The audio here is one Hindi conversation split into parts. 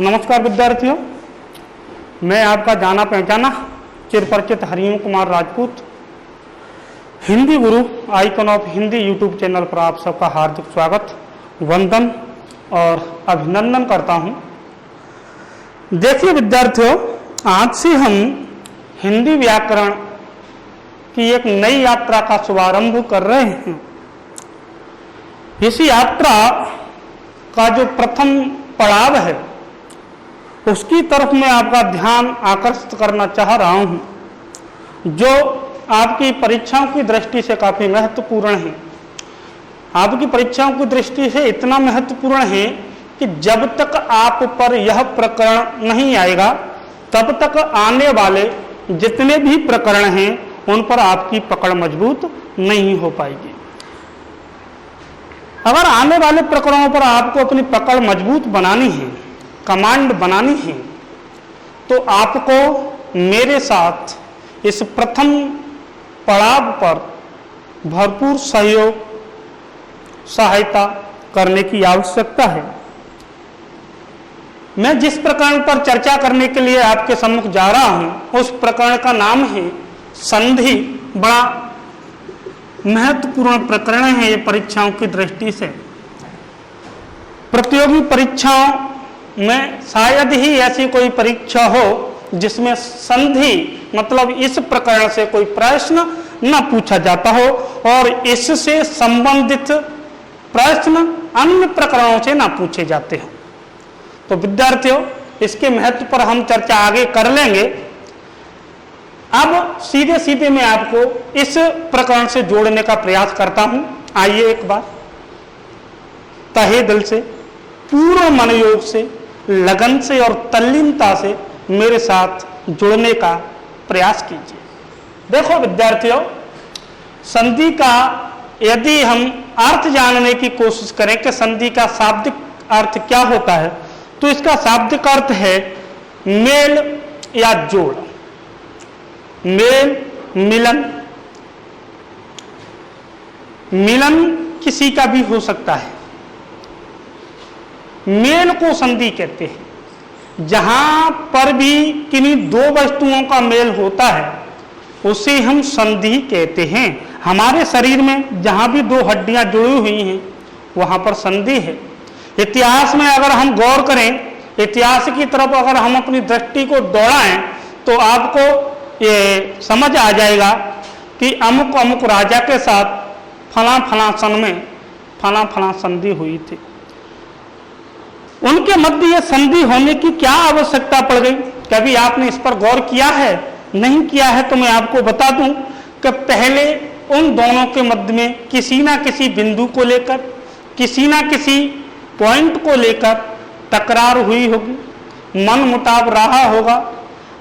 नमस्कार विद्यार्थियों, मैं आपका जाना पहचाना चिरपरिचित हरिओम कुमार राजपूत, हिंदी गुरु icon of Hindi YouTube channel पर आप सबका हार्दिक स्वागत, वंदन और अभिनंदन करता हूं। देखिए विद्यार्थियों, आज से हम हिंदी व्याकरण की एक नई यात्रा का शुभारंभ कर रहे हैं। इस यात्रा का जो प्रथम पड़ाव है उसकी तरफ मैं आपका ध्यान आकर्षित करना चाह रहा हूं, जो आपकी परीक्षाओं की दृष्टि से काफी महत्वपूर्ण है। आपकी परीक्षाओं की दृष्टि से इतना महत्वपूर्ण है कि जब तक आप पर यह प्रकरण नहीं आएगा तब तक आने वाले जितने भी प्रकरण हैं उन पर आपकी पकड़ मजबूत नहीं हो पाएगी। अगर आने वाले प्रकरणों पर आपको अपनी पकड़ मजबूत बनानी है, कमांड बनानी है, तो आपको मेरे साथ इस प्रथम पड़ाव पर भरपूर सहयोग सहायता करने की आवश्यकता है। मैं जिस प्रकरण पर चर्चा करने के लिए आपके सम्मुख जा रहा हूं उस प्रकरण का नाम है संधि। बड़ा महत्वपूर्ण प्रकरण है ये परीक्षाओं की दृष्टि से। प्रतियोगी परीक्षाओं में शायद ही ऐसी कोई परीक्षा हो जिसमें संधि मतलब इस प्रकरण से कोई प्रश्न न पूछा जाता हो और इससे संबंधित प्रश्न अन्य प्रकरणों से न पूछे जाते हो। तो विद्यार्थियों, इसके महत्व पर हम चर्चा आगे कर लेंगे। अब सीधे सीधे मैं आपको इस प्रकरण से जोड़ने का प्रयास करता हूं। आइए एक बार तहे दिल से, पूर्ण मनोयोग से, लगन से और तल्लीनता से मेरे साथ जुड़ने का प्रयास कीजिए। देखो विद्यार्थियों, संधि का यदि हम अर्थ जानने की कोशिश करें कि संधि का शाब्दिक अर्थ क्या होता है, तो इसका शाब्दिक अर्थ है मेल या जोड़। मेल, मिलन। मिलन किसी का भी हो सकता है। मेल को संधि कहते हैं। जहां पर भी किन्हीं दो वस्तुओं का मेल होता है उसे हम संधि कहते हैं। हमारे शरीर में जहां भी दो हड्डियां जुड़ी हुई हैं वहां पर संधि है। इतिहास में अगर हम गौर करें, इतिहास की तरफ अगर हम अपनी दृष्टि को दौड़ाएं तो आपको ये समझ आ जाएगा कि अमुक अमुक राजा के साथ फला फला सन में फला फला संधि हुई थी। उनके मध्य ये संधि होने की क्या आवश्यकता पड़ गई? कभी आपने इस पर गौर किया है? नहीं किया है तो मैं आपको बता दूं कि पहले उन दोनों के मध्य में किसी ना किसी बिंदु को लेकर, किसी ना किसी पॉइंट को लेकर तकरार हुई होगी, मन मुटाव रहा होगा।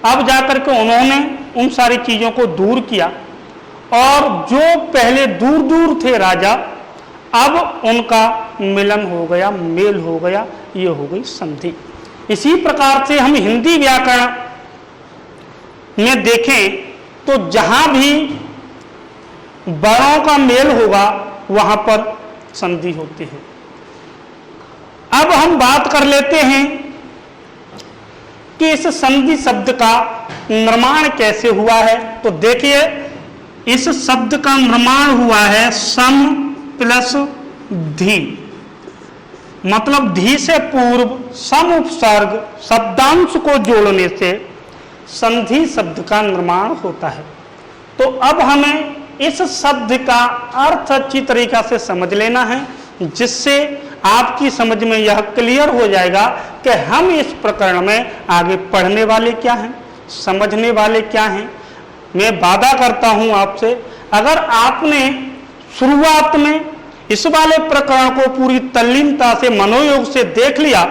अब जाकर के उन्होंने उन सारी चीजों को दूर किया और जो पहले दूर दूर थे राजा, अब उनका मिलन हो गया, मेल हो गया, ये हो गई संधि। इसी प्रकार से हम हिंदी व्याकरण में देखें तो जहां भी वर्णों का मेल होगा वहां पर संधि होती है। अब हम बात कर लेते हैं कि इस संधि शब्द का निर्माण कैसे हुआ है। तो देखिए, इस शब्द का निर्माण हुआ है सम प्लस धी, मतलब धी से पूर्व सम उपसर्ग शब्दांश को जोड़ने से संधि शब्द का निर्माण होता है। तो अब हमें इस शब्द का अर्थ अच्छी तरीका से समझ लेना है, जिससे आपकी समझ में यह क्लियर हो जाएगा कि हम इस प्रकरण में आगे पढ़ने वाले क्या हैं, समझने वाले क्या हैं। मैं वादा करता हूं आपसे, अगर आपने शुरुआत में इस वाले प्रकरण को पूरी तल्लीनता से, मनोयोग से देख लिया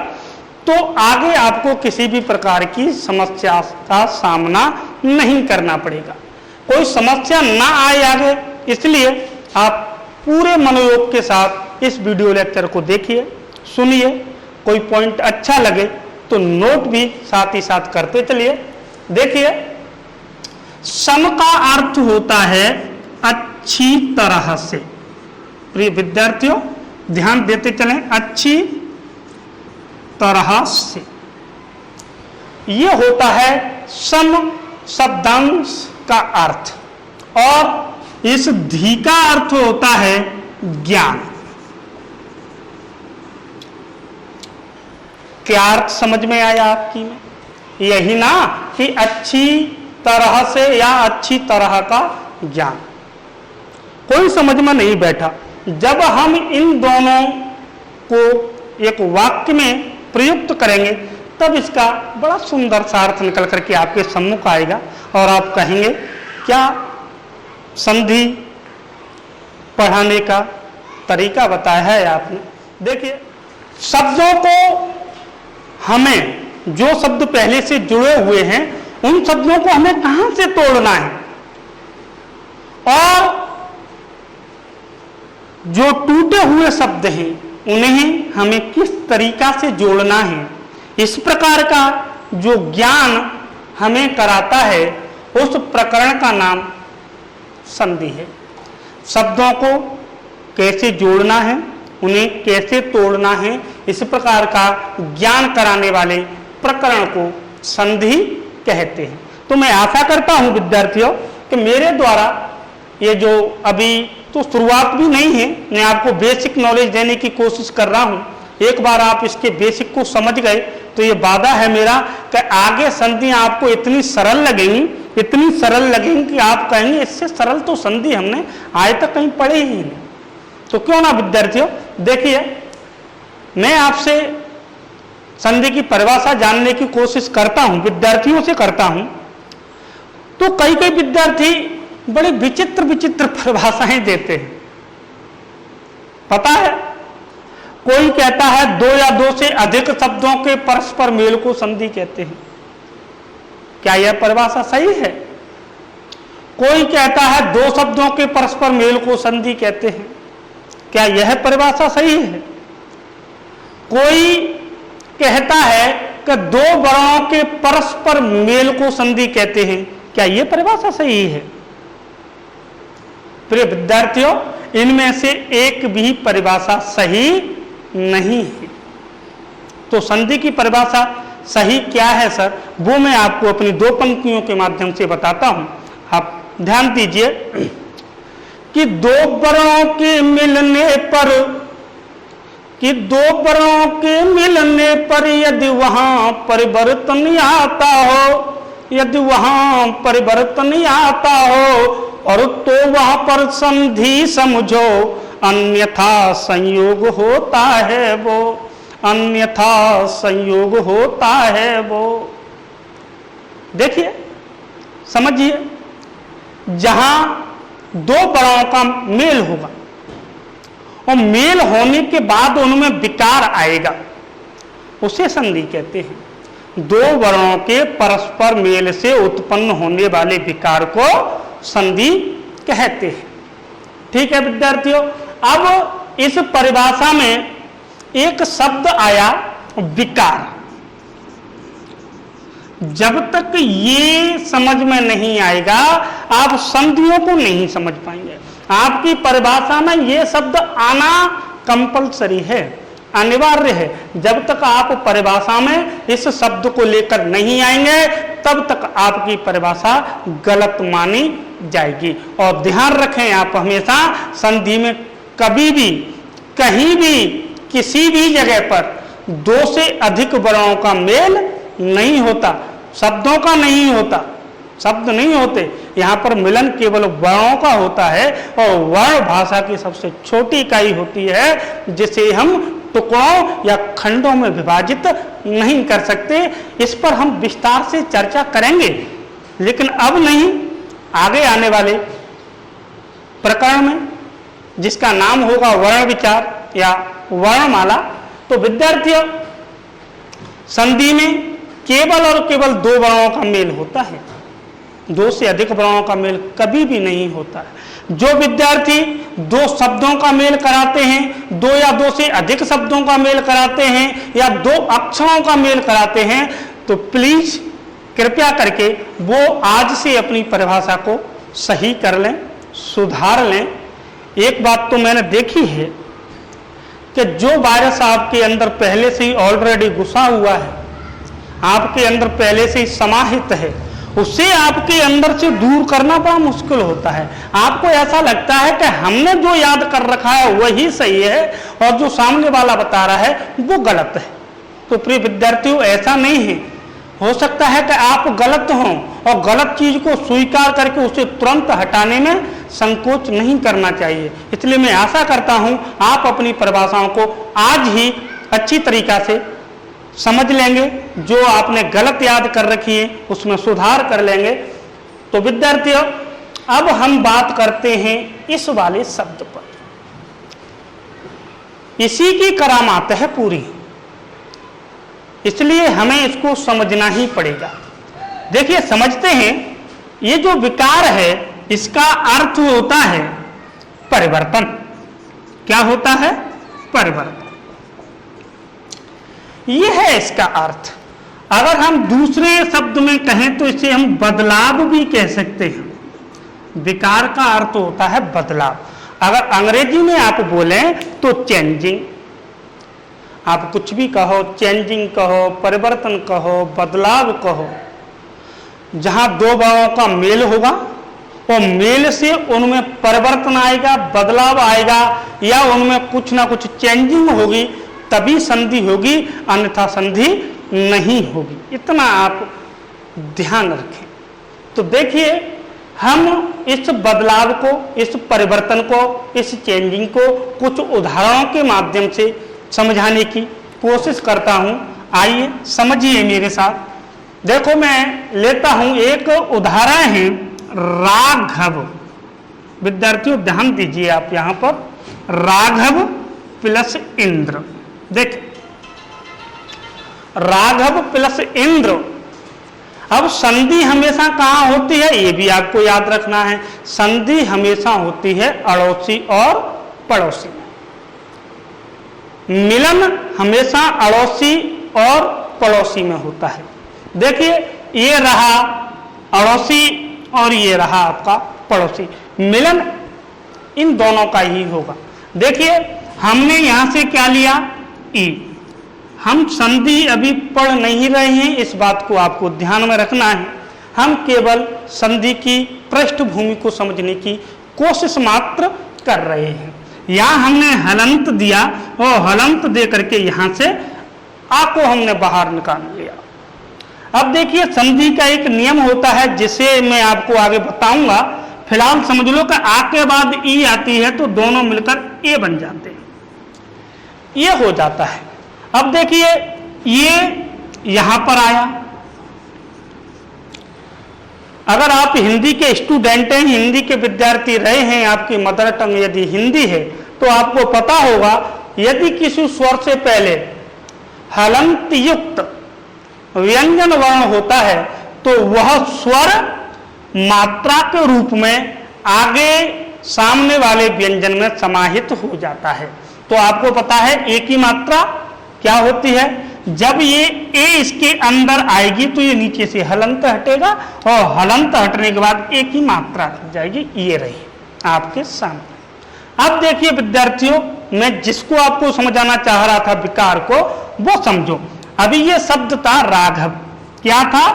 तो आगे आपको किसी भी प्रकार की समस्या का सामना नहीं करना पड़ेगा। कोई समस्या ना आए आगे, इसलिए आप पूरे मनोयोग के साथ इस वीडियो लेक्चर को देखिए, सुनिए। कोई पॉइंट अच्छा लगे तो नोट भी साथ ही साथ करते चलिए। देखिए, सम का अर्थ होता है अच्छी तरह से। प्रिय विद्यार्थियों, ध्यान देते चलें, अच्छी तरह से। ये होता है सम शब्दांश का अर्थ, और इस धी का अर्थ होता है ज्ञान। क्या अर्थ समझ में आया आपकी में? यही ना कि अच्छी तरह से या अच्छी तरह का ज्ञान। कोई समझ में नहीं बैठा। जब हम इन दोनों को एक वाक्य में प्रयुक्त करेंगे तब इसका बड़ा सुंदर सा अर्थ निकल करके आपके सम्मुख आएगा और आप कहेंगे क्या संधि पढ़ाने का तरीका बताया है आपने। देखिए, शब्दों को हमें जो शब्द पहले से जुड़े हुए हैं उन शब्दों को हमें कहां से तोड़ना है और जो टूटे हुए शब्द हैं उन्हें हमें किस तरीका से जोड़ना है, इस प्रकार का जो ज्ञान हमें कराता है उस प्रकरण का नाम संधि है। शब्दों को कैसे जोड़ना है, उन्हें कैसे तोड़ना है, इस प्रकार का ज्ञान कराने वाले प्रकरण को संधि कहते हैं। तो मैं आशा करता हूं विद्यार्थियों कि मेरे द्वारा ये जो अभी तो शुरुआत भी नहीं है, मैं आपको बेसिक नॉलेज देने की कोशिश कर रहा हूं। एक बार आप इसके बेसिक को समझ गए तो ये वादा है मेरा कि आगे संधियां आपको इतनी सरल लगेंगी कि आप कहेंगे इससे सरल तो संधि हमने आज तक कहीं पढ़ी ही नहीं। तो क्यों ना विद्यार्थियों, देखिए मैं आपसे संधि की परिभाषा जानने की कोशिश करता हूं, विद्यार्थियों से करता हूं। तो कई विद्यार्थी बड़ी विचित्र विचित्र परिभाषाएं देते हैं। पता है, कोई कहता है दो या दो से अधिक शब्दों के परस्पर मेल को संधि कहते हैं। क्या यह परिभाषा सही है? कोई कहता है दो शब्दों के परस्पर मेल को संधि कहते हैं। क्या यह परिभाषा सही है? कोई कहता है कि दो वर्णों के परस्पर मेल को संधि कहते हैं। क्या यह परिभाषा सही है? प्रिय विद्यार्थियों, इनमें से एक भी परिभाषा सही नहीं है। तो संधि की परिभाषा सही क्या है सर, वो मैं आपको अपनी दो पंक्तियों के माध्यम से बताता हूं। आप ध्यान दीजिए कि दो वर्णों के मिलने पर यदि वहां परिवर्तन आता हो और तो वहां पर संधि समझो, अन्यथा संयोग होता है वो। देखिए, समझिए, जहां दो वर्णों का मेल होगा और मेल होने के बाद उनमें विकार आएगा, उसे संधि कहते हैं। दो वर्णों के परस्पर मेल से उत्पन्न होने वाले विकार को संधि कहते हैं। ठीक है विद्यार्थियों, अब इस परिभाषा में एक शब्द आया विकार। जब तक ये समझ में नहीं आएगा आप संधियों को नहीं समझ पाएंगे। आपकी परिभाषा में ये शब्द आना कंपलसरी है, अनिवार्य है। जब तक आप परिभाषा में इस शब्द को लेकर नहीं आएंगे तब तक आपकी परिभाषा गलत मानी जाएगी। और ध्यान रखें, आप हमेशा संधि में कभी भी, कहीं भी, किसी भी जगह पर दो से अधिक वर्णों का मेल नहीं होता, शब्दों का नहीं होता, शब्द नहीं होते। यहाँ पर मिलन केवल वर्णों का होता है और वर्ण भाषा की सबसे छोटी इकाई होती है जिसे हम टुकड़ों या खंडों में विभाजित नहीं कर सकते। इस पर हम विस्तार से चर्चा करेंगे, लेकिन अब नहीं, आगे आने वाले प्रकरण में जिसका नाम होगा वर्ण विचार या वर्णमाला। तो विद्यार्थियों, संधि में केवल और केवल दो वर्णों का मेल होता है, दो से अधिक वर्णों का मेल कभी भी नहीं होता है। जो विद्यार्थी दो शब्दों का मेल कराते हैं, दो या दो से अधिक शब्दों का मेल कराते हैं या दो अक्षरों का मेल कराते हैं, तो प्लीज कृपया करके वो आज से अपनी परिभाषा को सही कर लें, सुधार लें। एक बात तो मैंने देखी है कि जो वायरस आपके अंदर पहले से ही ऑलरेडी घुसा हुआ है, आपके अंदर पहले से ही समाहित है, उसे आपके अंदर से दूर करना बड़ा मुश्किल होता है। आपको ऐसा लगता है कि हमने जो याद कर रखा है वही सही है और जो सामने वाला बता रहा है वो गलत है। तो प्रिय विद्यार्थियों, ऐसा नहीं है। हो सकता है कि आप गलत हों और गलत चीज को स्वीकार करके उसे तुरंत हटाने में संकोच नहीं करना चाहिए। इसलिए मैं आशा करता हूं आप अपनी परिभाषाओं को आज ही अच्छी तरीका से समझ लेंगे, जो आपने गलत याद कर रखी है उसमें सुधार कर लेंगे। तो विद्यार्थियों, अब हम बात करते हैं इस वाले शब्द पर। इसी की करामात है पूरी, इसलिए हमें इसको समझना ही पड़ेगा। देखिए, समझते हैं, ये जो विकार है इसका अर्थ होता है परिवर्तन। क्या होता है? परिवर्तन। ये है इसका अर्थ। अगर हम दूसरे शब्द में कहें तो इसे हम बदलाव भी कह सकते हैं। विकार का अर्थ होता है बदलाव। अगर अंग्रेजी में आप बोलें तो चेंजिंग। आप कुछ भी कहो, चेंजिंग कहो, परिवर्तन कहो, बदलाव कहो, जहां दो भावों का मेल होगा और मेल से उनमें परिवर्तन आएगा, बदलाव आएगा, या उनमें कुछ ना कुछ चेंजिंग होगी, तभी संधि होगी, अन्यथा संधि नहीं होगी। इतना आप ध्यान रखें। तो देखिए, हम इस बदलाव को, इस परिवर्तन को, इस चेंजिंग को कुछ उदाहरणों के माध्यम से समझाने की कोशिश करता हूं। आइए समझिए मेरे साथ। देखो, मैं लेता हूं एक उदाहरण है राघव। विद्यार्थियों ध्यान दीजिए आप यहां पर, राघव प्लस इंद्र। देखिए, राघव प्लस इंद्र। अब संधि हमेशा कहां होती है ये भी आपको याद रखना है। संधि हमेशा होती है अड़ोसी और पड़ोसी। मिलन हमेशा अड़ोसी और पड़ोसी में होता है। देखिए, ये रहा अड़ोसी और ये रहा आपका पड़ोसी। मिलन इन दोनों का ही होगा। देखिए, हमने यहां से क्या लिया? ई। हम संधि अभी पढ़ नहीं रहे हैं, इस बात को आपको ध्यान में रखना है। हम केवल संधि की पृष्ठभूमि को समझने की कोशिश मात्र कर रहे हैं। यहां हमने हलंत दिया और हलंत दे करके यहां से आ को हमने बाहर निकाल लिया। अब देखिए, संधि का एक नियम होता है जिसे मैं आपको आगे बताऊंगा। फिलहाल समझ लो कि आ के बाद ई आती है तो दोनों मिलकर ए बन जाते हैं, ये हो जाता है। अब देखिए, ये यहां पर आया। अगर आप हिंदी के स्टूडेंट हैं, हिंदी के विद्यार्थी रहे हैं, आपकी मदर टंग यदि हिंदी है तो आपको पता होगा, यदि किसी स्वर से पहले हलंत युक्त व्यंजन वर्ण होता है तो वह स्वर मात्रा के रूप में आगे सामने वाले व्यंजन में समाहित हो जाता है। तो आपको पता है ए की मात्रा क्या होती है? जब ये ए इसके अंदर आएगी तो ये नीचे से हलंत हटेगा और हलंत हटने के बाद ए की मात्रा लग जाएगी। ये रही आपके सामने। अब देखिए विद्यार्थियों, मैं जिसको आपको समझाना चाह रहा था विकार को, वो समझो। अभी ये शब्द था राघव। क्या था?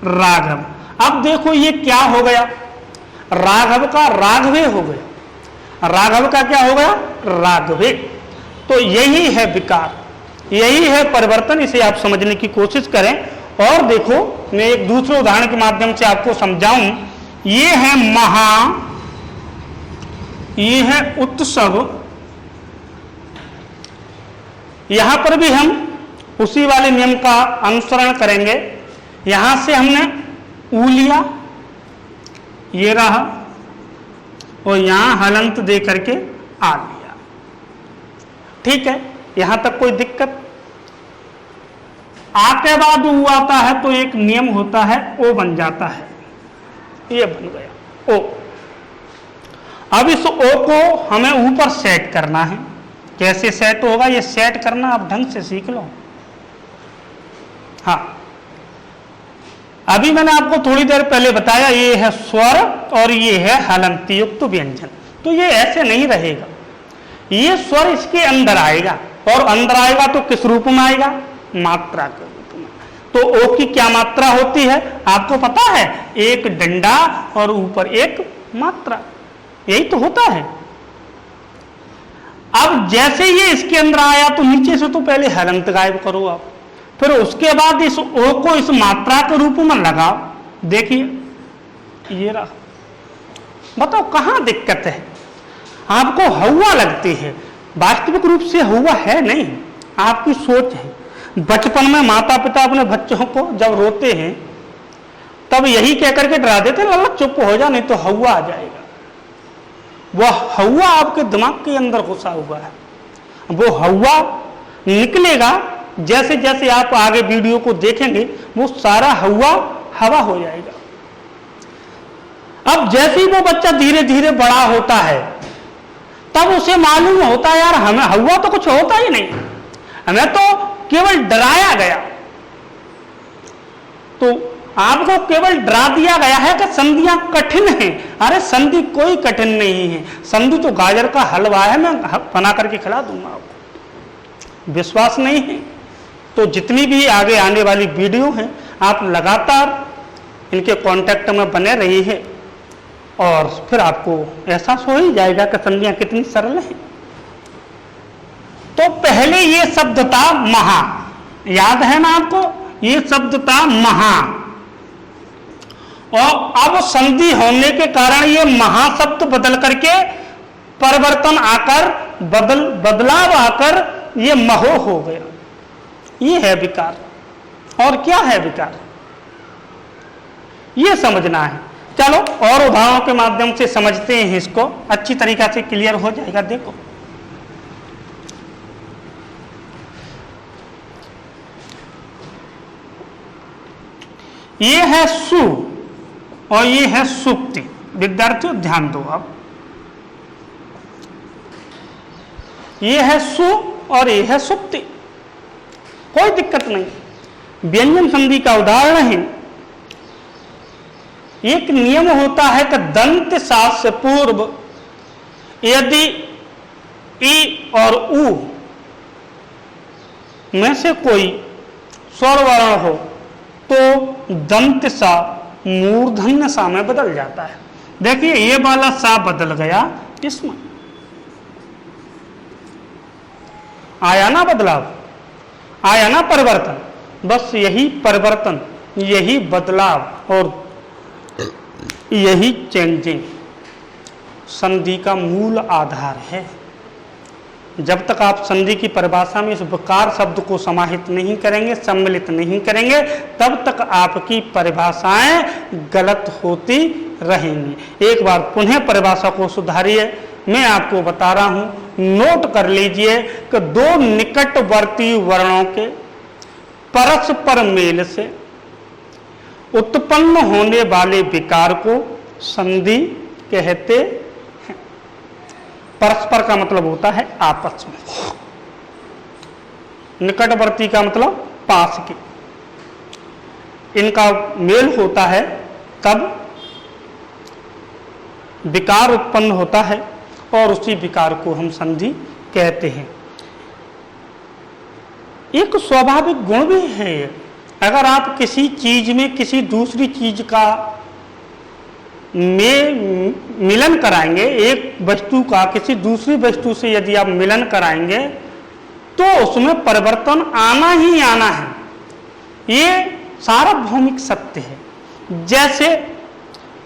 राघव। अब देखो ये क्या हो गया? राघव का राघवे हो गया। राघव का क्या हो गया? राघवे। तो यही है विकार, यही है परिवर्तन। इसे आप समझने की कोशिश करें। और देखो, मैं एक दूसरे उदाहरण के माध्यम से आपको समझाऊं। ये है महा, ये है उत्सव। यहां पर भी हम उसी वाले नियम का अनुसरण करेंगे। यहां से हमने ऊ लिया, ये रहा, और यहां हलंत दे करके आ लिया। ठीक है, यहां तक कोई दिक्कत? आ के बाद ऊ आता है तो एक नियम होता है, ओ बन जाता है। ये बन गया ओ। अब इस ओ को हमें ऊपर सेट करना है। कैसे सेट होगा? ये सेट करना आप ढंग से सीख लो। हाँ, अभी मैंने आपको थोड़ी देर पहले बताया, ये है स्वर और ये है हलंत युक्त व्यंजन। तो ये ऐसे नहीं रहेगा, ये स्वर इसके अंदर आएगा, और अंदर आएगा तो किस रूप में आएगा? मात्रा के रूप में। तो ओ की क्या मात्रा होती है आपको पता है? एक डंडा और ऊपर एक मात्रा, यही तो होता है। अब जैसे ये इसके अंदर आया तो नीचे से तो पहले हलंत गायब करो आप, फिर उसके बाद इस ओ को इस मात्रा के रूप में लगाओ। देखिए ये रहा, बताओ कहां दिक्कत है? आपको हवा लगती है, वास्तविक रूप से हवा है नहीं, आपकी सोच है। बचपन में माता पिता अपने बच्चों को जब रोते हैं तब यही कहकर के डरा देते हैं, लल्ला चुप हो जा नहीं तो हवा आ जाएगा। वह हवा आपके दिमाग के अंदर घुसा हुआ है, वो हवा निकलेगा जैसे जैसे आप आगे वीडियो को देखेंगे वो सारा हवा हो जाएगा। अब जैसे ही वो बच्चा धीरे धीरे बड़ा होता है तब उसे मालूम होता है यार हमें हवा तो कुछ होता ही नहीं, हमें तो केवल डराया गया। तो आपको केवल डरा दिया गया है कि संधियां कठिन हैं। अरे संधि कोई कठिन नहीं है, संधि तो गाजर का हलवा है, मैं बना करके खिला दूंगा आपको। विश्वास नहीं है तो जितनी भी आगे आने वाली वीडियो हैं आप लगातार इनके कांटेक्ट में बने रही है और फिर आपको एहसास हो ही जाएगा कि संधियां कितनी सरल हैं। तो पहले ये शब्द था महा, याद है ना आपको? ये शब्द था महा, और अब संधि होने के कारण ये महाशब्द बदल करके परिवर्तन आकर बदलाव आकर ये महो हो गया। ये है विकार। और क्या है विकार ये समझना है। चलो और उदाहरणों के माध्यम से समझते हैं, इसको अच्छी तरीका से क्लियर हो जाएगा। देखो ये है सु और ये है सुप्ति। विद्यार्थियों ध्यान दो, अब ये है सु और ये है सुप्ति, कोई दिक्कत नहीं। व्यंजन संधि का उदाहरण है, एक नियम होता है कि दंत सास से पूर्व यदि ई और उ में से कोई स्वर वर्ण हो तो दंत सा मूर्धन्य सा में बदल जाता है। देखिए ये वाला सा बदल गया, इसमें आया ना बदलाव, आया ना परिवर्तन। बस यही परिवर्तन, यही बदलाव और यही चेंजिंग संधि का मूल आधार है। जब तक आप संधि की परिभाषा में इस विकार शब्द को समाहित नहीं करेंगे, सम्मिलित नहीं करेंगे, तब तक आपकी परिभाषाएं गलत होती रहेंगी। एक बार पुनः परिभाषा को सुधारिए, मैं आपको बता रहा हूं, नोट कर लीजिए कि दो निकटवर्ती वर्णों के परस्पर मेल से उत्पन्न होने वाले विकार को संधि कहते हैं। परस्पर का मतलब होता है आपस में, निकटवर्ती का मतलब पास के, इनका मेल होता है तब विकार उत्पन्न होता है और उसी विकार को हम संधि कहते हैं। एक स्वाभाविक गुण भी है, अगर आप किसी चीज में किसी दूसरी चीज का में मिलन कराएंगे, एक वस्तु का किसी दूसरी वस्तु से यदि आप मिलन कराएंगे तो उसमें परिवर्तन आना ही आना है। ये सार्वभौमिक सत्य है। जैसे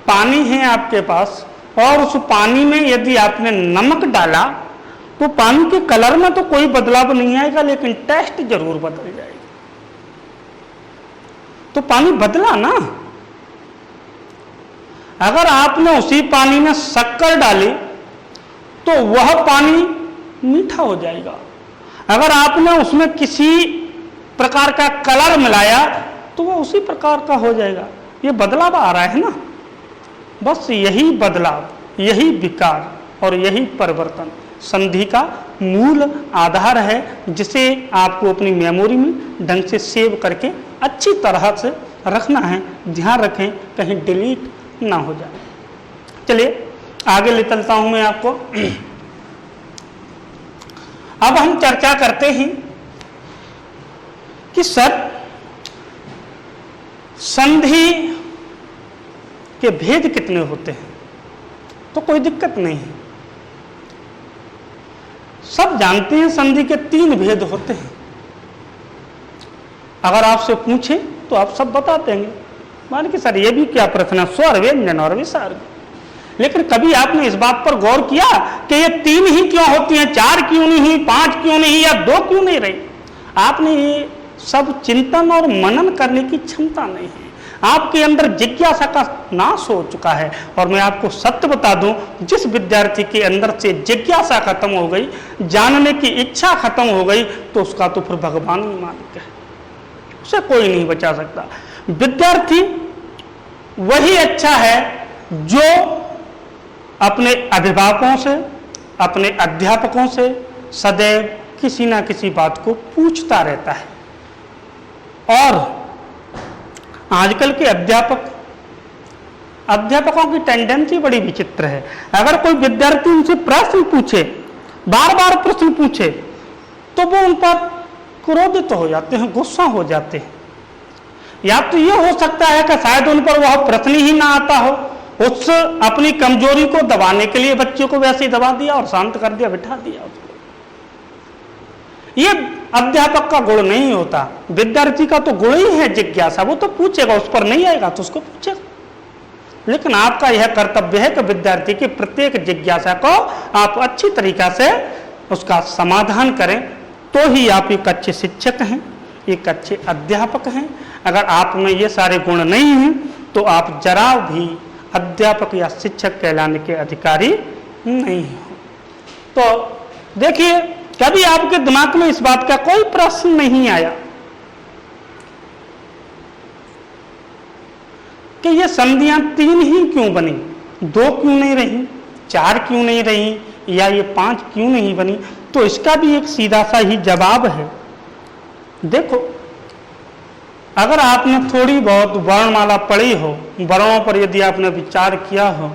पानी है आपके पास और उस पानी में यदि आपने नमक डाला तो पानी के कलर में तो कोई बदलाव नहीं आएगा, लेकिन टेस्ट जरूर बदल जाएगा। तो पानी बदला ना। अगर आपने उसी पानी में शक्कर डाली तो वह पानी मीठा हो जाएगा। अगर आपने उसमें किसी प्रकार का कलर मिलाया तो वह उसी प्रकार का हो जाएगा। ये बदलाव आ रहा है ना। बस यही बदलाव, यही विकार और यही परिवर्तन संधि का मूल आधार है, जिसे आपको अपनी मेमोरी में ढंग से सेव करके अच्छी तरह से रखना है। ध्यान रखें कहीं डिलीट ना हो जाए। चलिए आगे ले चलता हूं मैं आपको। अब हम चर्चा करते हैं कि सर संधि के भेद कितने होते हैं, तो कोई दिक्कत नहीं है, सब जानते हैं संधि के 3 भेद होते हैं। अगर आपसे पूछे तो आप सब बता देंगे, मान के सर ये भी क्या प्रश्न है, स्वर, व्यंजन और विसर्ग। लेकिन कभी आपने इस बात पर गौर किया कि ये 3 ही क्यों होती हैं, 4 क्यों नहीं, 5 क्यों नहीं, या 2 क्यों नहीं रही? आपने ये सब चिंतन और मनन करने की क्षमता नहीं है, आपके अंदर जिज्ञासा का नाश हो चुका है। और मैं आपको सत्य बता दूं, जिस विद्यार्थी के अंदर से जिज्ञासा खत्म हो गई, जानने की इच्छा खत्म हो गई, तो उसका तो फिर भगवान ही मालिक है, उसे कोई नहीं बचा सकता। विद्यार्थी वही अच्छा है जो अपने अभिभावकों से, अपने अध्यापकों से सदैव किसी ना किसी बात को पूछता रहता है। और आजकल के अध्यापकों की टेंडेंसी बड़ी विचित्र है। अगर कोई विद्यार्थी उनसे प्रश्न पूछे, बार बार प्रश्न पूछे, तो वो उन पर क्रोधित हो जाते हैं, गुस्सा हो जाते हैं। या तो ये हो सकता है कि शायद उन पर वह प्रश्न ही ना आता हो, उस अपनी कमजोरी को दबाने के लिए बच्चों को वैसे ही दबा दिया और शांत कर दिया, बिठा दिया उसको। ये अध्यापक का गुण नहीं होता, विद्यार्थी का तो गुण ही है जिज्ञासा, वो तो पूछेगा, उस पर नहीं आएगा तो उसको पूछेगा। लेकिन आपका यह कर्तव्य है कि विद्यार्थी की प्रत्येक जिज्ञासा को आप अच्छी तरीका से उसका समाधान करें, तो ही आप एक अच्छे शिक्षक हैं, एक अच्छे अध्यापक हैं। अगर आप में ये सारे गुण नहीं हैं तो आप जरा भी अध्यापक या शिक्षक कहलाने के अधिकारी नहीं हो। तो देखिए, कभी आपके दिमाग में इस बात का कोई प्रश्न नहीं आया कि ये संधियां 3 ही क्यों बनी, 2 क्यों नहीं रही, 4 क्यों नहीं रही, या ये 5 क्यों नहीं बनी? तो इसका भी एक सीधा सा ही जवाब है। देखो, अगर आपने थोड़ी बहुत वर्णमाला पढ़ी हो, वर्णों पर यदि आपने विचार किया हो,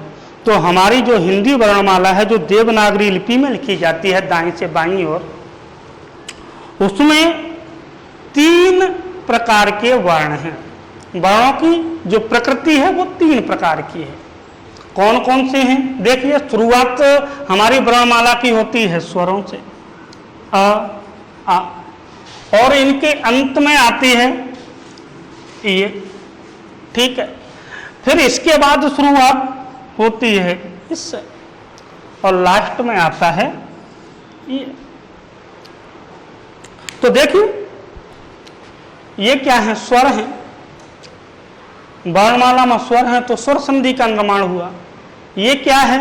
तो हमारी जो हिंदी वर्णमाला है, जो देवनागरी लिपि में लिखी जाती है दाईं से बाईं ओर, उसमें 3 प्रकार के वर्ण हैं। वर्णों की जो प्रकृति है वो 3 प्रकार की है। कौन कौन से हैं? देखिए, शुरुआत हमारी वर्णमाला की होती है स्वरों से, अ, आ, और इनके अंत में आती है ये, ठीक है। फिर इसके बाद शुरुआत होती है इससे, और लास्ट में आता है ये। तो देखिए, ये क्या है? स्वर है। वर्णमाला में स्वर है तो स्वर संधि का निर्माण हुआ। ये क्या है?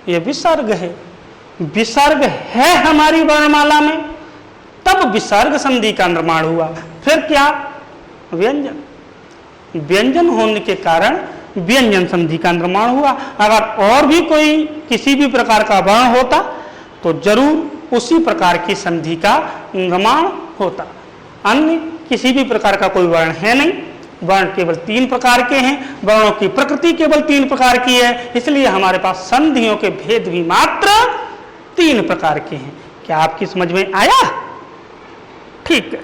ये विसर्ग है। विसर्ग है हमारी वर्णमाला में, तब विसर्ग संधि का निर्माण हुआ। फिर क्या? व्यंजन। व्यंजन होने के कारण व्यंजन संधि का निर्माण हुआ। अगर और भी कोई किसी भी प्रकार का वर्ण होता तो जरूर उसी प्रकार की संधि का निर्माण होता। अन्य किसी भी प्रकार का कोई वर्ण है नहीं। वर्ण केवल 3 प्रकार के हैं, वर्णों की प्रकृति केवल 3 प्रकार की है, इसलिए हमारे पास संधियों के भेद भी मात्र 3 प्रकार के हैं। क्या आपकी समझ में आया? ठीक है।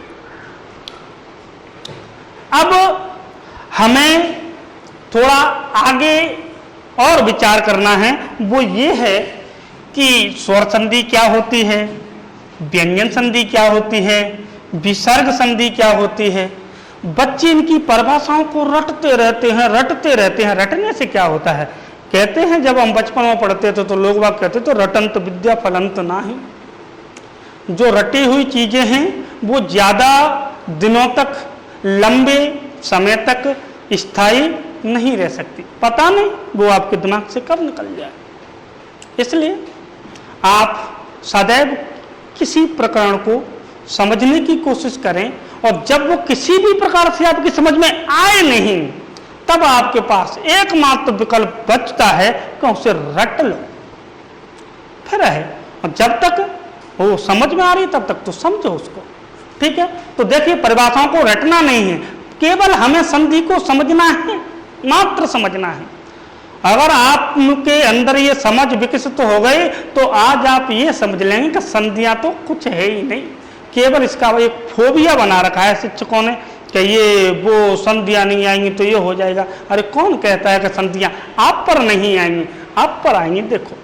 अब हमें थोड़ा आगे और विचार करना है, वो ये है कि स्वर संधि क्या होती है, व्यंजन संधि क्या होती है, विसर्ग संधि क्या होती है। बच्चे इनकी परिभाषाओं को रटते रहते हैं। रटने से क्या होता है? कहते हैं जब हम बचपन में पढ़ते थे तो लोग बाग कहते तो रटंत विद्या फलंत नाही। जो रटी हुई चीजें हैं वो ज्यादा दिनों तक, लंबे समय तक स्थायी नहीं रह सकती। पता नहीं वो आपके दिमाग से कब निकल जाए। इसलिए आप सदैव किसी प्रकरण को समझने की कोशिश करें, और जब वो किसी भी प्रकार से आपकी समझ में आए नहीं, तब आपके पास एकमात्र विकल्प बचता है कि उसे रट लो। फिर है, और जब तक वो समझ में आ रही तब तक तो समझो उसको, ठीक है। तो देखिए, परिभाषाओं को रटना नहीं है, केवल हमें संधि को समझना है, मात्र समझना है। अगर आपके अंदर ये समझ विकसित हो गई तो आज आप ये समझ लेंगे कि संधियां तो कुछ है ही नहीं, केवल इसका एक फोबिया बना रखा है शिक्षकों ने कि ये वो संधियां नहीं आएंगी तो ये हो जाएगा। अरे कौन कहता है कि संधियां आप पर नहीं आएंगी? आप पर आएंगी। देखो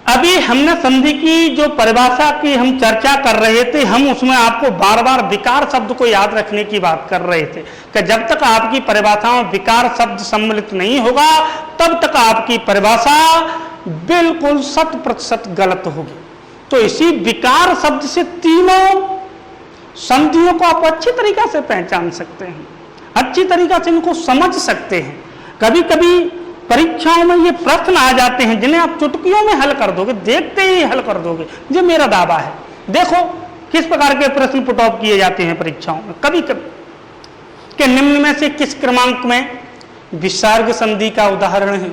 अभी हमने संधि की जो परिभाषा की हम चर्चा कर रहे थे, हम उसमें आपको बार बार विकार शब्द को याद रखने की बात कर रहे थे कि जब तक आपकी परिभाषा में विकार शब्द सम्मिलित नहीं होगा तब तक आपकी परिभाषा बिल्कुल 100% गलत होगी। तो इसी विकार शब्द से तीनों संधियों को आप अच्छी तरीका से पहचान सकते हैं, अच्छी तरीका से इनको समझ सकते हैं। कभी कभी परीक्षाओं में ये प्रश्न आ जाते हैं जिन्हें आप चुटकियों में हल कर दोगे, देखते ही हल कर दोगे, ये मेरा दावा है। देखो किस प्रकार के प्रश्न पुट ऑफ किए जाते हैं परीक्षाओं में कभी कभी कि निम्न में से किस क्रमांक में विसर्ग संधि का उदाहरण है,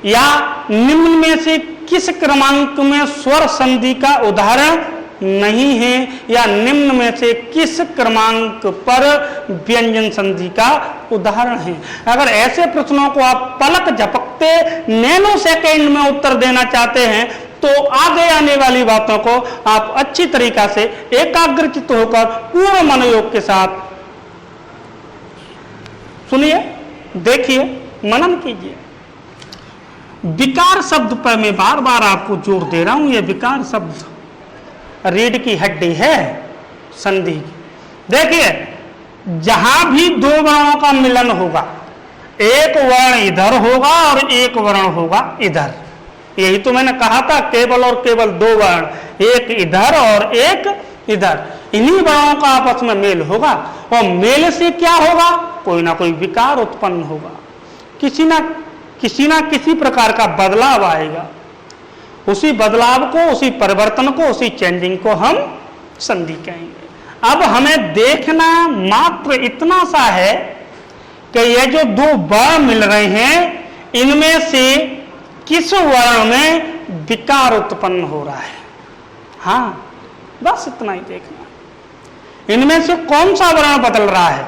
या निम्न में से किस क्रमांक में स्वर संधि का उदाहरण नहीं है, या निम्न में से किस क्रमांक पर व्यंजन संधि का उदाहरण है। अगर ऐसे प्रश्नों को आप पलक झपकते नैनो सेकंड में उत्तर देना चाहते हैं तो आगे आने वाली बातों को आप अच्छी तरीका से एकाग्रचित्त होकर पूर्ण मनोयोग के साथ सुनिए, देखिए, मनन कीजिए। विकार शब्द पर मैं बार बार आपको जोर दे रहा हूं, यह विकार शब्द रीढ़ की हड्डी है संधि की। देखिए जहां भी दो वर्णों का मिलन होगा, एक वर्ण इधर होगा और एक वर्ण होगा इधर। यही तो मैंने कहा था, केवल और केवल दो वर्ण, एक इधर और एक इधर, इन्हीं वर्णों का आपस में मेल होगा और मेल से क्या होगा? कोई ना कोई विकार उत्पन्न होगा, किसी ना किसी प्रकार का बदलाव आएगा। उसी बदलाव को, उसी परिवर्तन को, उसी चेंजिंग को हम संधि कहेंगे। अब हमें देखना मात्र इतना सा है कि ये जो दो वर्ण मिल रहे हैं इनमें से किस वर्ण में विकार उत्पन्न हो रहा है। हाँ, बस इतना ही देखना। इनमें से कौन सा वर्ण बदल रहा है,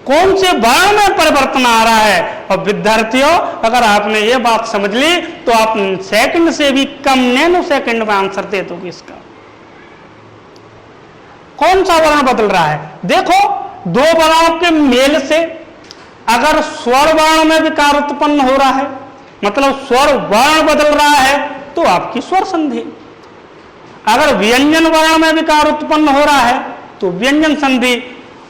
कौन से वर्ण में परिवर्तन आ रहा है। और विद्यार्थियों अगर आपने ये बात समझ ली तो आप सेकंड से भी कम नैनो सेकंड में आंसर दे दोगे इसका। कौन सा वर्ण बदल रहा है? देखो दो वर्णों के मेल से अगर स्वर वर्ण में विकार उत्पन्न हो रहा है, मतलब स्वर वर्ण बदल रहा है, तो आपकी स्वर संधि। अगर व्यंजन वर्ण में विकार उत्पन्न हो रहा है तो व्यंजन संधि,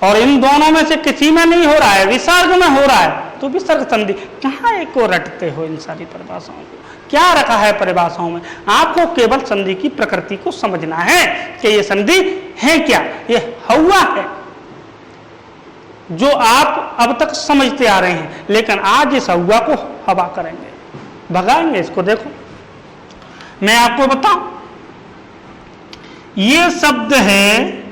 और इन दोनों में से किसी में नहीं हो रहा है, विसर्ग में हो रहा है तो विसर्ग संधि। कहाँ एक को रटते हो इन सारी परिभाषाओं को? क्या रखा है परिभाषाओं में? आपको केवल संधि की प्रकृति को समझना है कि ये संधि है क्या, ये हवा है जो आप अब तक समझते आ रहे हैं, लेकिन आज इस हवा को हवा करेंगे, भगाएंगे इसको। देखो मैं आपको बताऊं, ये शब्द है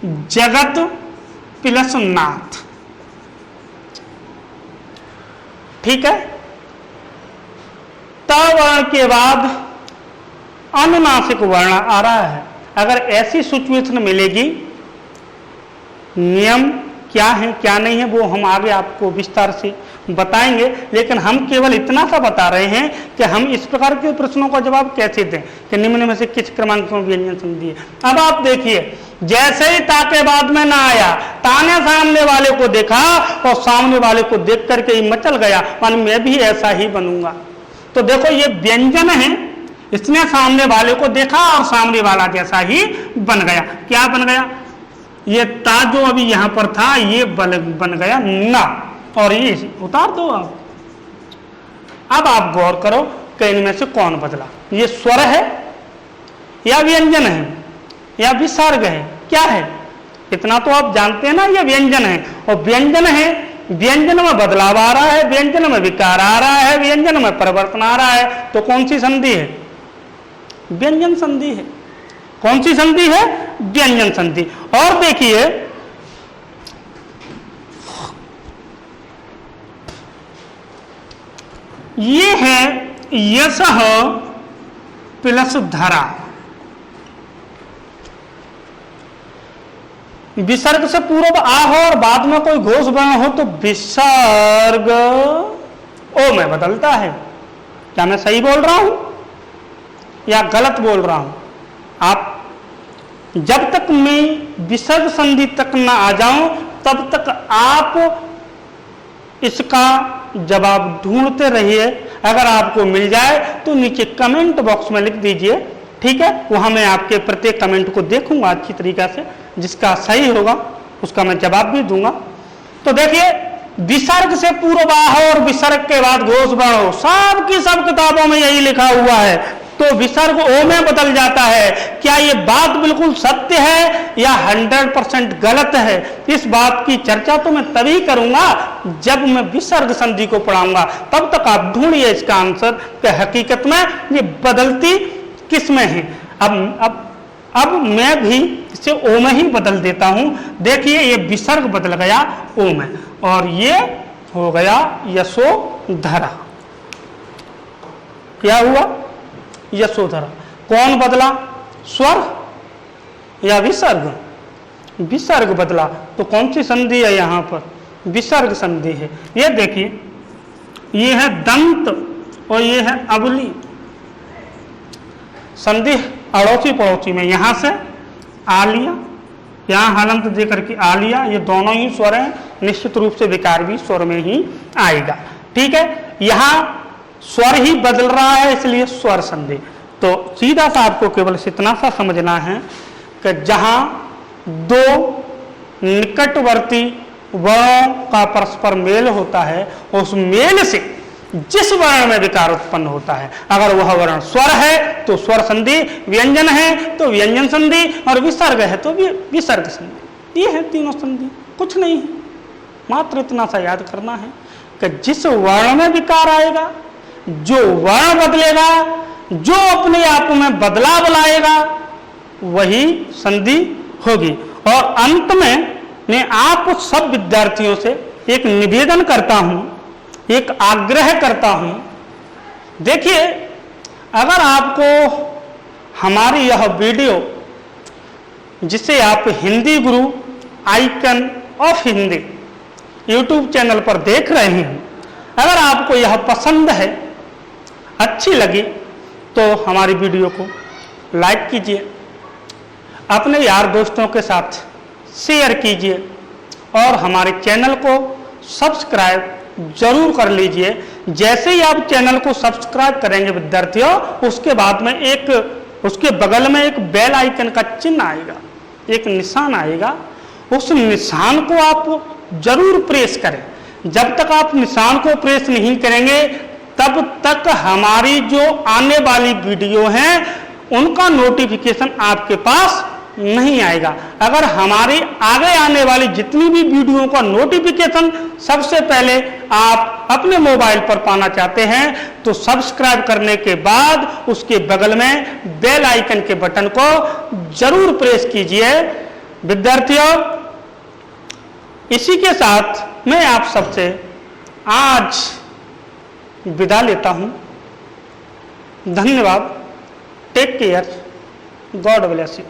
जगत प्लस नाथ, ठीक है। त वर्ण के बाद अनुनासिक वर्ण आ रहा है। अगर ऐसी सिचुएशन मिलेगी, नियम क्या है क्या नहीं है वो हम आगे आपको विस्तार से बताएंगे, लेकिन हम केवल इतना सा बता रहे हैं कि हम इस प्रकार के प्रश्नों का जवाब कैसे दें कि निम्न में से किस क्रमांक में व्यंजन संधि है। अब आप देखिए, जैसे ही ता के बाद में ना आया, ताने सामने वाले को देखा और सामने वाले को देख करके ही मचल गया, मान मैं भी ऐसा ही बनूंगा। तो देखो ये व्यंजन है, इसने सामने वाले को देखा और सामने वाला जैसा ही बन गया। क्या बन गया? ये ता जो अभी यहां पर था ये बन गया ना, और ये उतार दो आप। अब आप गौर करो कि इनमें से कौन बदला, ये स्वर है या व्यंजन है या विसर्ग है, क्या है? इतना तो आप जानते हैं ना, ये व्यंजन है। और व्यंजन है, व्यंजन में बदलाव आ रहा है, व्यंजन में विकार आ रहा है, व्यंजन में परिवर्तन आ रहा है, तो कौन सी संधि है? व्यंजन संधि है। कौन सी संधि है? व्यंजन संधि। और देखिए ये है यशः प्लस धरा। विसर्ग से पूर्व आ हो और बाद में कोई घोष वर्ण हो तो विसर्ग ओ में बदलता है। क्या मैं सही बोल रहा हूं या गलत बोल रहा हूं? आप जब तक मैं विसर्ग संधि तक ना आ जाऊं तब तक आप इसका जवाब ढूंढते रहिए। अगर आपको मिल जाए तो नीचे कमेंट बॉक्स में लिख दीजिए, ठीक है। वहां मैं आपके प्रत्येक कमेंट को देखूंगा अच्छी तरीके से, जिसका सही होगा उसका मैं जवाब भी दूंगा। तो देखिए, विसर्ग से पूर्ववाह और विसर्ग के बाद घोष वर्ण हो, सब की सब किताबों में यही लिखा हुआ है। तो विसर्ग ओ में बदल जाता है। क्या ये बात बिल्कुल सत्य है या 100% गलत है? इस बात की चर्चा तो मैं तभी करूंगा जब मैं विसर्ग संधि को पढ़ाऊंगा। तब तक आप ढूंढिए इसका आंसर कि हकीकत में ये बदलती किस में है। अब मैं भी इसे ओ में ही बदल देता हूं। देखिए, ये विसर्ग बदल गया ओ में और ये हो गया यशोधरा। क्या हुआ? यशोधरा। कौन बदला? स्वर या विसर्ग? विसर्ग बदला। तो कौन सी संधि है यहां पर? विसर्ग संधि है। ये देखिए, ये है दंत और ये है अबली। संधि अड़ोसी पड़ोसी में, यहां से आ लिया, यहां हलंत देकर के आ लिया। ये दोनों ही स्वर हैं, निश्चित रूप से विकार भी स्वर में ही आएगा, ठीक है। यहां स्वर ही बदल रहा है, इसलिए स्वर संधि। तो सीधा सा आपको केवल इतना सा समझना है कि जहां दो निकटवर्ती वर्णों का परस्पर मेल होता है, उस मेल से जिस वर्ण में विकार उत्पन्न होता है, अगर वह वर्ण स्वर है तो स्वर संधि, व्यंजन है तो व्यंजन संधि, और विसर्ग है तो विसर्ग संधि। ये है तीनों संधि, कुछ नहीं है। मात्र इतना सा याद करना है कि जिस वर्ण में विकार आएगा, जो वर्ण बदलेगा, जो अपने आप में बदलाव लाएगा, वही संधि होगी। और अंत में मैं आप सब विद्यार्थियों से एक निवेदन करता हूं, एक आग्रह करता हूं। देखिए, अगर आपको हमारी यह वीडियो, जिसे आप हिंदी गुरु icon of Hindi YouTube channel पर देख रहे हैं, अगर आपको यह पसंद है, अच्छी लगी, तो हमारी वीडियो को लाइक कीजिए, अपने यार दोस्तों के साथ शेयर कीजिए और हमारे चैनल को सब्सक्राइब जरूर कर लीजिए। जैसे ही आप चैनल को सब्सक्राइब करेंगे विद्यार्थियों, उसके बाद में उसके बगल में एक बेल आइकन का चिन्ह आएगा, एक निशान आएगा। उस निशान को आप जरूर प्रेस करें। जब तक आप निशान को प्रेस नहीं करेंगे, तब तक हमारी जो आने वाली वीडियो हैं उनका नोटिफिकेशन आपके पास नहीं आएगा। अगर हमारी आगे आने वाली जितनी भी वीडियो का नोटिफिकेशन सबसे पहले आप अपने मोबाइल पर पाना चाहते हैं, तो सब्सक्राइब करने के बाद उसके बगल में बेल आइकन के बटन को जरूर प्रेस कीजिए। विद्यार्थियों, इसी के साथ मैं आप सबसे आज विदा लेता हूं। धन्यवाद। Take care. God bless you.